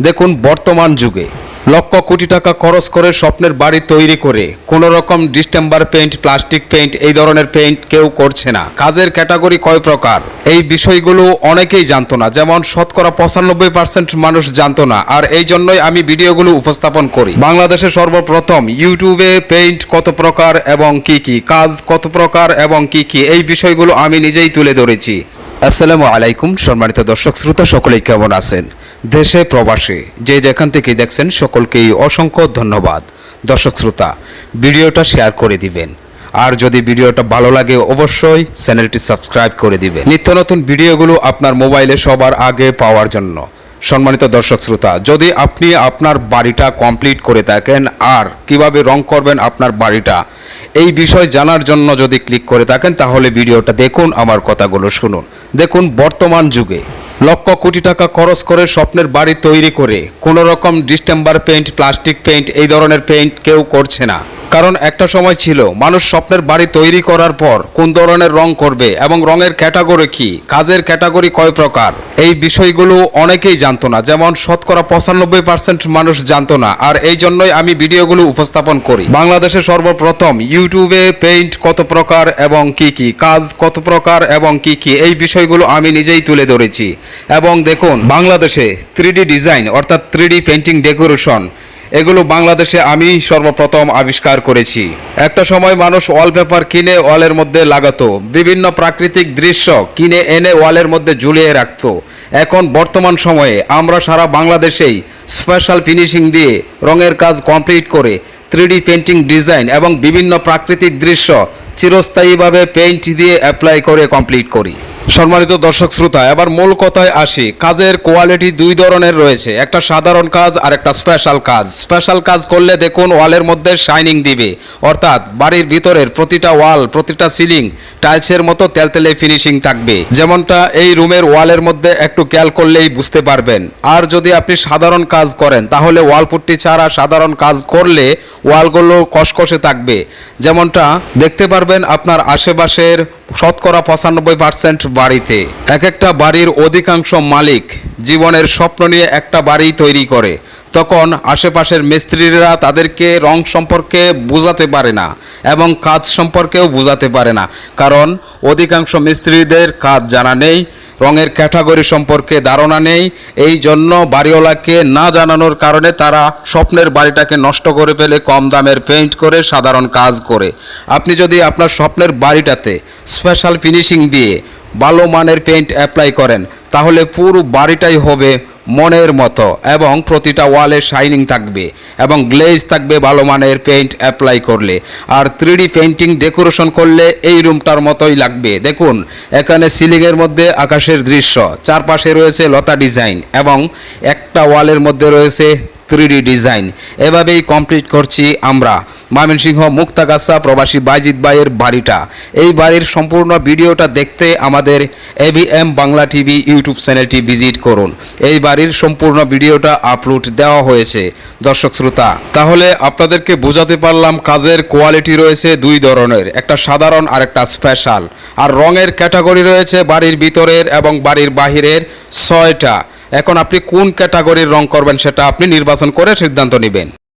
দেখুন বর্তমান যুগে লক্ষ কোটি টাকা খরচ করে স্বপ্নের বাড়ি তৈরি করে কোনো রকম ডিস্টেম্বার পেইন্ট, প্লাস্টিক পেইন্ট এই ধরনের পেইন্ট কেউ করছে না। কাজের ক্যাটাগরি কয় প্রকার এই বিষয়গুলো অনেকেই জানতো না, যেমন শতকরা 95% মানুষ জানতো না। আর এই জন্যই আমি ভিডিওগুলো উপস্থাপন করি। বাংলাদেশে সর্বপ্রথম ইউটিউবে পেইন্ট কত প্রকার এবং কি কাজ কত প্রকার এবং কি এই বিষয়গুলো আমি নিজেই তুলে ধরেছি। আসসালামু আলাইকুম সম্মানিত দর্শক শ্রোতা, সকলেই কেমন আছেন? দেশে প্রবাসে যে যেখান থেকে দেখছেন সকলকেই অসংখ্য ধন্যবাদ। দর্শক শ্রোতা, ভিডিওটা শেয়ার করে দিবেন, আর যদি ভিডিওটা ভালো লাগে অবশ্যই চ্যানেলটি সাবস্ক্রাইব করে দিবেন নিত্য নতুন ভিডিওগুলো আপনার মোবাইলে সবার আগে পাওয়ার জন্য। সম্মানিত দর্শক শ্রোতা, যদি আপনি আপনার বাড়িটা কমপ্লিট করে থাকেন আর কিভাবে রং করবেন আপনার বাড়িটা এই বিষয় জানার জন্য যদি ক্লিক করে থাকেন তাহলে ভিডিওটা দেখুন, আমার কথাগুলো শুনুন। দেখুন বর্তমান যুগে লক্ষ কোটি টাকা খরচ করে স্বপ্নের বাড়ি তৈরি করে কোনো রকম ডিস্টেম্বার পেইন্ট, প্লাস্টিক পেইন্ট এই ধরনের পেইন্ট কেউ করছে না। কারণ একটা সময় ছিল মানুষ স্বপ্নের বাড়ি তৈরি করার পর কোন ধরনের রং করবে এবং রঙের ক্যাটাগরি কি, কাজের ক্যাটাগরি কয় প্রকার এই বিষয়গুলো অনেকেই জানতো না, যেমন শতকরা 95% মানুষ জানতো না। আর এই জন্যই আমি ভিডিওগুলো উপস্থাপন করি। বাংলাদেশে সর্বপ্রথম ইউটিউবে পেইন্ট কত প্রকার এবং কি কাজ কত প্রকার এবং কি এই বিষয়গুলো আমি নিজেই তুলে ধরেছি। এবং দেখুন বাংলাদেশে 3D ডিজাইন অর্থাৎ 3D পেইন্টিং ডেকোরেশন এগুলো বাংলাদেশে আমি সর্বপ্রথম আবিষ্কার করেছি। একটা সময় মানুষ ওয়ালপেপার কিনে ওয়ালের মধ্যে লাগাতো, বিভিন্ন প্রাকৃতিক দৃশ্য কিনে এনে ওয়ালের মধ্যে ঝুলিয়ে রাখতো। এখন বর্তমান সময়ে আমরা সারা বাংলাদেশেই স্পেশাল ফিনিশিং দিয়ে রঙের কাজ কমপ্লিট করে 3D পেইন্টিং ডিজাইন এবং বিভিন্ন প্রাকৃতিক দৃশ্য চিরস্থায়ীভাবে পেইন্ট দিয়ে অ্যাপ্লাই করে কমপ্লিট করি। সম্মানিত দর্শক শ্রোতা, এবার মূল কথায় আসি। কাজের কোয়ালিটি দুই ধরনের রয়েছে, একটা সাধারণ কাজ আর একটা স্পেশাল কাজ। স্পেশাল কাজ করলে দেখুন ওয়ালের মধ্যে শাইনিং দিবে, অর্থাৎ বাড়ির ভিতরের প্রতিটা ওয়াল, প্রতিটা সিলিং টাইলসের মতো তেলতেলে ফিনিশিং থাকবে, যেমনটা এই রুমের ওয়ালের মধ্যে একটু খেয়াল করলেই বুঝতে পারবেন। আর যদি আপনি সাধারণ কাজ করেন তাহলে ওয়াল পুট্টি ছাড়া সাধারণ কাজ করলে ওয়ালগুলো কষকষে থাকবে, যেমনটা দেখতে পারবেন আপনার আশেপাশের শতকরা 95% বাড়িতে। এক একটা বাড়ির অধিকাংশ মালিক জীবনের স্বপ্ন নিয়ে একটা বাড়ি তৈরি করে, তখন আশেপাশের মিস্ত্রিরা তাদেরকে রং সম্পর্কে বোঝাতে পারে না এবং কাজ সম্পর্কেও বোঝাতে পারে না, কারণ অধিকাংশ মিস্ত্রিদের কাজ জানা নেই, রঙের ক্যাটাগরি সম্পর্কে ধারণা নেই। এই জন্য বাড়িওয়ালাকে না জানানোর কারণে তারা স্বপ্নের বাড়িটাকে নষ্ট করে ফেলে, কম দামের পেইন্ট করে, সাধারণ কাজ করে। আপনি যদি আপনার স্বপ্নের বাড়িটাতে স্পেশাল ফিনিশিং দিয়ে ভালো মানের পেইন্ট অ্যাপ্লাই করেন তাহলে পুরো বাড়িটাই হবে মনের মতো এবং প্রতিটা ওয়ালে শাইনিং থাকবে এবং গ্লেজ থাকবে ভালো মানের পেইন্ট অ্যাপ্লাই করলে। আর 3D পেইন্টিং ডেকোরেশন করলে এই রুমটার মতোই লাগবে। দেখুন এখানে সিলিংয়ের মধ্যে আকাশের দৃশ্য, চারপাশে রয়েছে লতা ডিজাইন এবং একটা ওয়ালের মধ্যে রয়েছে 3D ডিজাইন। এভাবেই কমপ্লিট করছি আমরা ময়মনসিংহ মুক্তাগাছা প্রবাসী বাইজিৎ ভাইয়ের বাড়িটা। এই বাড়ির সম্পূর্ণ ভিডিওটা দেখতে আমাদের AVM বাংলা টিভি ইউটিউব চ্যানেলটি ভিজিট করুন। এই বাড়ির সম্পূর্ণ ভিডিওটা আপলোড দেওয়া হয়েছে। দর্শক শ্রোতা, তাহলে আপনাদেরকে বোঝাতে পারলাম কাজের কোয়ালিটি রয়েছে দুই ধরনের, একটা সাধারণ আর একটা স্পেশাল। আর রঙের ক্যাটাগরি রয়েছে বাড়ির ভিতরের এবং বাড়ির বাহিরের 6টা। এখন আপনি কোন ক্যাটাগরির রং করবেন সেটা আপনি নির্বাচন করে সিদ্ধান্ত নেবেন।